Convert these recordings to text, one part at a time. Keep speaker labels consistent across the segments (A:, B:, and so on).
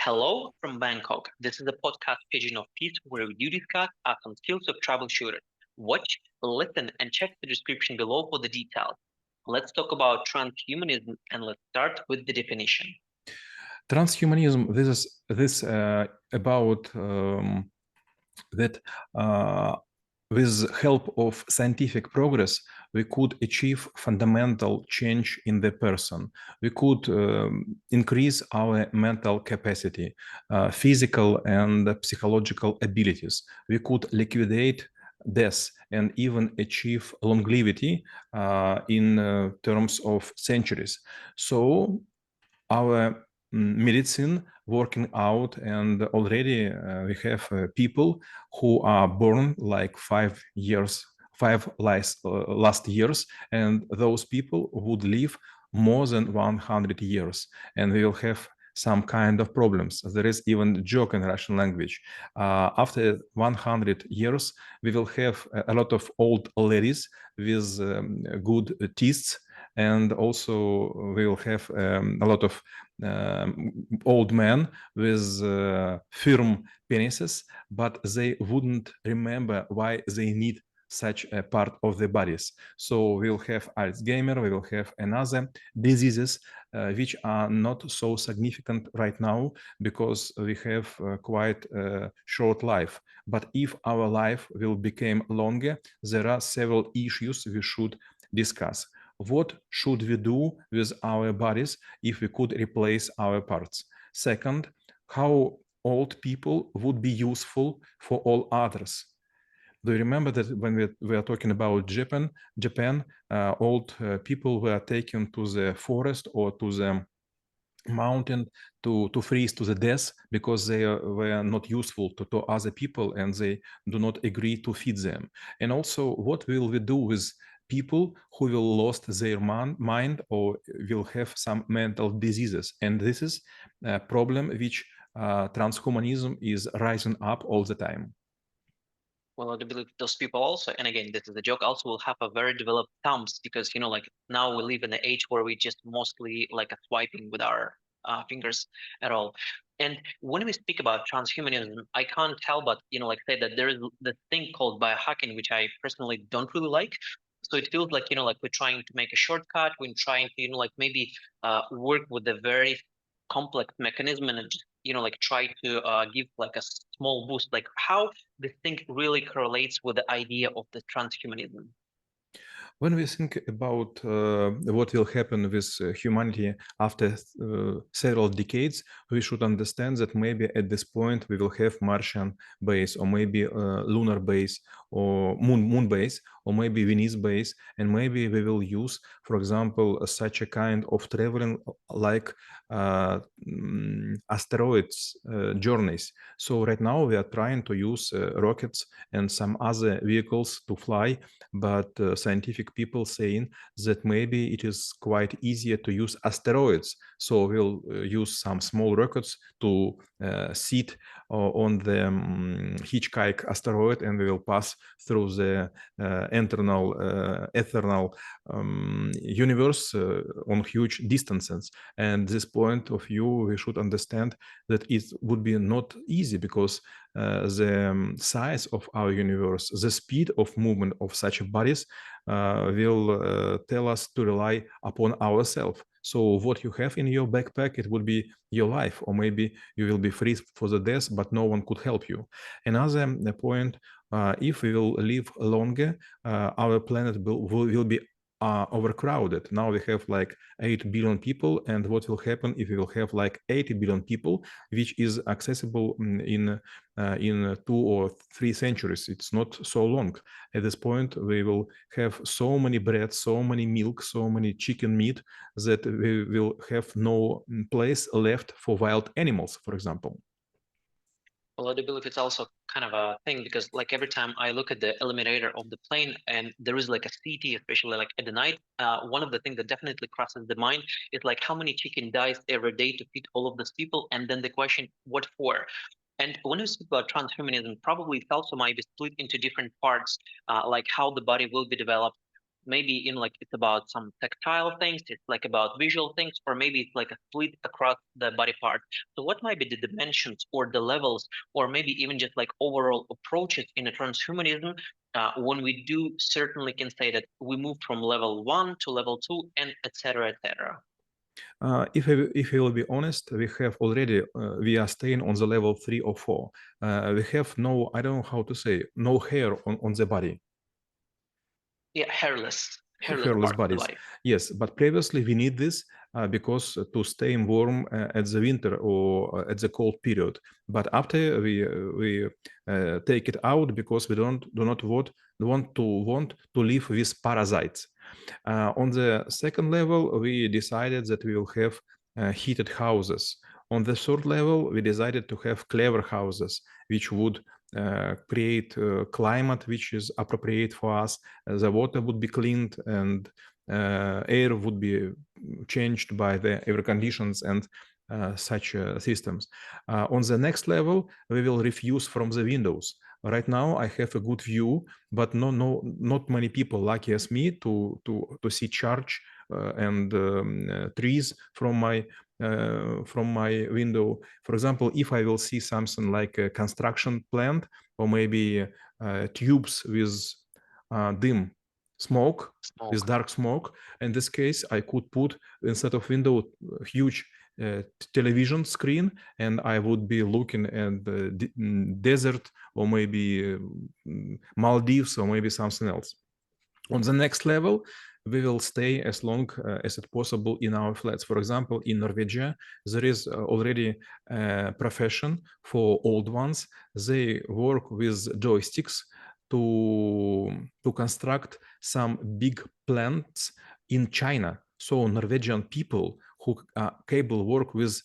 A: Hello from Bangkok. This is a podcast pigeon of peace where we do discuss some skills of troubleshooter. Watch, listen, and check the description below for the details. Let's talk about transhumanism and let's start with the definition.
B: Transhumanism. This about that with help of scientific progress, we could achieve fundamental change in the person. We could increase our mental capacity, physical and psychological abilities. We could liquidate death and even achieve longevity in terms of centuries. So our medicine working out, and already we have people who are born like 5 years, last years, and those people would live more than 100 years, and we will have some kind of problems. There is even a joke in Russian language. After 100 years, we will have a lot of old ladies with good teeth, and also we will have a lot of old men with firm penises, but they wouldn't remember why they need such a part of the bodies. So we'll have Alzheimer, we will have another diseases which are not so significant right now because we have quite a short life. But if our life will become longer, there are several issues we should discuss. What should we do with our bodies if we could replace our parts? Second, how old people would be useful for all others? Do you remember that when we are talking about Japan, old people were taken to the forest or to the mountain to freeze to the death because they were not useful to other people and they do not agree to feed them. And also, what will we do with people who will lost their mind or will have some mental diseases? And this is a problem which transhumanism is rising up all the time.
A: Well, I do believe those people also, and again, this is a joke, also will have a very developed thumbs because, like now we live in the age where we just mostly like a swiping with our fingers at all. And when we speak about transhumanism, I can't tell but, like say that there is this thing called biohacking, which I personally don't really like. So it feels like, like we're trying to make a shortcut, we're trying to, like maybe work with a very complex mechanism and just, like try to give like a small boost. Like how this thing really correlates with the idea of the transhumanism.
B: When we think about what will happen with humanity after several decades, we should understand that maybe at this point we will have Martian base, or maybe lunar base, or moon base, or maybe Venus base, and maybe we will use, for example, such a kind of traveling like asteroids journeys. So right now we are trying to use rockets and some other vehicles to fly, but scientific people saying that maybe it is quite easier to use asteroids. So we'll use some small rockets to sit on the hitchhike asteroid, and we will pass through the eternal universe on huge distances. And this point of view, we should understand that it would be not easy because the size of our universe, the speed of movement of such bodies will tell us to rely upon ourselves. So what you have in your backpack, it would be your life, or maybe you will be free for the death, but no one could help you. Another point, if we will live longer, our planet will be overcrowded. Now we have like 8 billion people, and what will happen if we will have like 80 billion people, which is accessible in 2 or 3 centuries. It's not so long. At this point, we will have so many bread, so many milk, so many chicken meat that we will have no place left for wild animals, for example.
A: Well, I do believe it's also kind of a thing because like every time I look at the eliminator of the plane and there is like a CT, especially like at the night, one of the things that definitely crosses the mind is like how many chicken dies every day to feed all of these people, and then the question, what for? And when we speak about transhumanism, probably it also might be split into different parts, like how the body will be developed, maybe like it's about some tactile things, it's like about visual things, or maybe it's like a split across the body part. So what might be the dimensions or the levels, or maybe even just like overall approaches in a transhumanism, when we do certainly can say that we move from level 1 to level 2 and etc., etc.
B: If I will be honest, we have already we are staying on the level 3 or 4. We have no, I don't know how to say, no hair on the body.
A: Yeah, hairless
B: Hairless
A: part of the
B: bodies.
A: body.
B: Yes, but previously we need this because to stay warm at the winter or at the cold period. But after we take it out because we do not want to live with parasites. On the second level, we decided that we will have heated houses. On the third level, we decided to have clever houses, which would create climate which is appropriate for us. The water would be cleaned and air would be changed by the air conditions and such systems. On the next level, we will refuse from the windows. Right now, I have a good view, but not many people lucky as me to see church and trees from my window. For example, if I will see something like a construction plant or maybe tubes with dim smoke, with dark smoke, in this case, I could put instead of window huge television screen, and I would be looking at the desert or maybe Maldives or maybe something else. On the next level, we will stay as long as it possible in our flats. For example, in Norwegia, there is already a profession for old ones. They work with joysticks to construct some big plants in China. So Norwegian people who are capable work with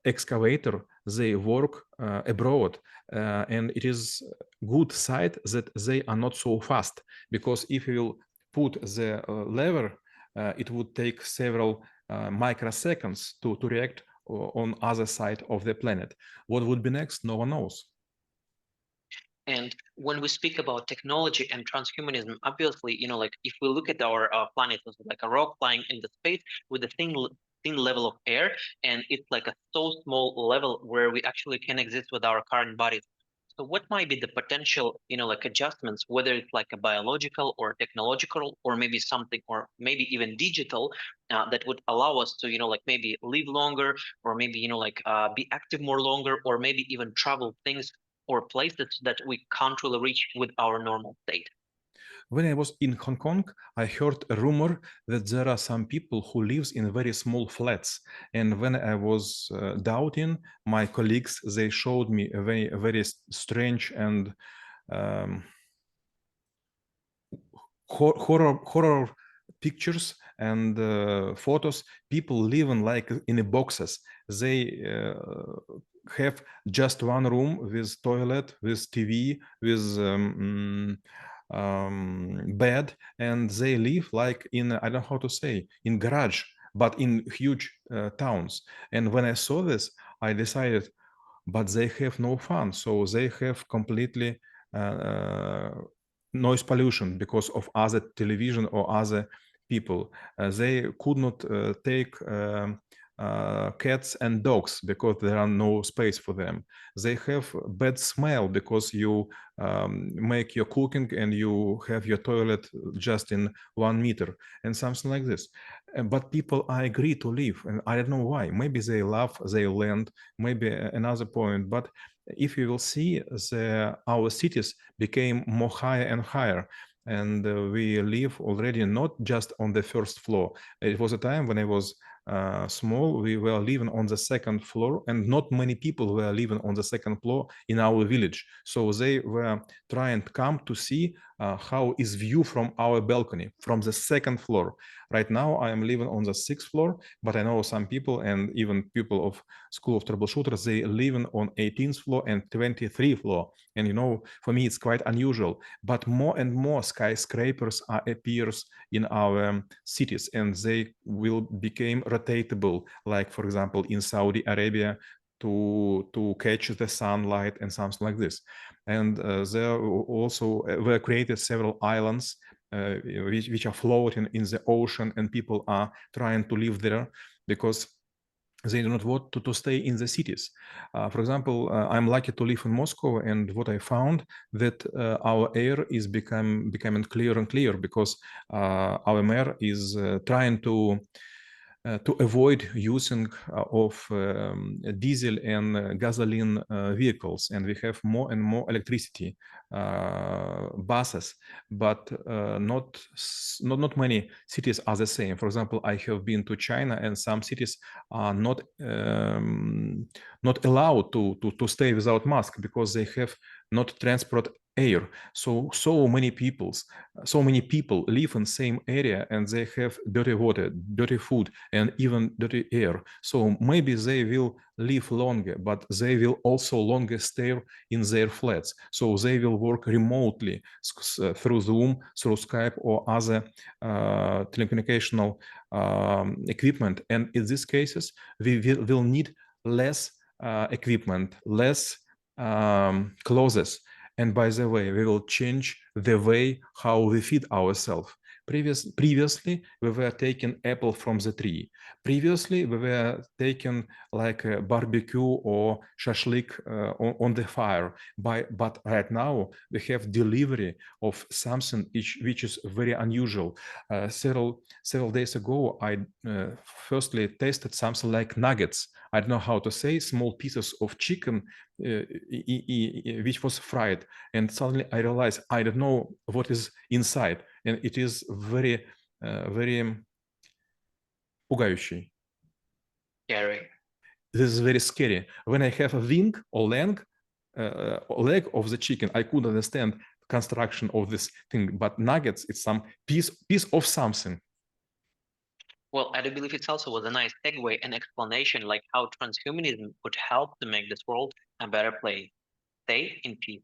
B: excavator, they work abroad, and it is good side that they are not so fast, because if you put the lever, it would take several microseconds to react on other side of the planet. What would be next? No one knows.
A: And when we speak about technology and transhumanism, obviously, like if we look at our planet as like a rock flying in the space with a thin level of air, and it's like a so small level where we actually can exist with our current bodies. So what might be the potential, like adjustments, whether it's like a biological or technological, or maybe something, or maybe even digital, that would allow us to, like maybe live longer, or maybe, like be active more longer, or maybe even travel things or places that we can't really reach with our normal state.
B: When I was in Hong Kong, I heard a rumor that there are some people who lives in very small flats. And when I was doubting, my colleagues, they showed me a very strange and horror pictures and photos. People living like in the boxes. They have just one room with toilet, with TV, with bed, and they live like in, I don't know how to say, in garage, but in huge towns. And when I saw this, I decided, but they have no fun. So they have completely noise pollution because of other television or other people. They could not take cats and dogs because there are no space for them. They have bad smell because you make your cooking and you have your toilet just in 1 meter and something like this. But people are agree to live, and I don't know why. Maybe they love their land, maybe another point. But if you will see, our cities became more higher and higher, and we live already not just on the first floor. It was a time when I was small, we were living on the second floor, and not many people were living on the second floor in our village. So they were trying to come to see how is view from our balcony from the second floor. Right now, I am living on the 6th floor, but I know some people, and even people of School of Troubleshooters, they living on 18th floor and 23rd floor. And for me, it's quite unusual. But more and more skyscrapers appears in our cities, and they will become rotatable. Like, for example, in Saudi Arabia, to catch the sunlight and something like this. And there also were created several islands which are floating in the ocean, and people are trying to live there because they do not want to stay in the cities. For example, I'm lucky to live in Moscow, and what I found that our air is becoming clearer and clearer because our mayor is trying to avoid using of diesel and gasoline vehicles, and we have more and more electricity buses, but not many cities are the same. For example, I have been to China, and some cities are not allowed to stay without mask because they have not transport air. So many people live in same area, and they have dirty water, dirty food, and even dirty air. So maybe they will live longer, but they will also longer stay in their flats. So they will work remotely through Zoom, through Skype, or other telecommunicational equipment. And in these cases, we will need less equipment, less clothes. And by the way, we will change the way how we feed ourselves. Previously, we were taking apple from the tree. Previously, we were taking like a barbecue or shashlik on the fire. But right now, we have delivery of something which is very unusual. Several days ago, I firstly tasted something like nuggets. I don't know how to say, small pieces of chicken which was fried, and suddenly I realized I don't know what is inside, and it is very пугающий.
A: Scary.
B: This is very scary. When I have a wing or leg of the chicken, I could understand construction of this thing, but nuggets, it's some piece of something.
A: Well, I do believe it's also was a nice segue and explanation like how transhumanism would help to make this world a better place. Stay in peace.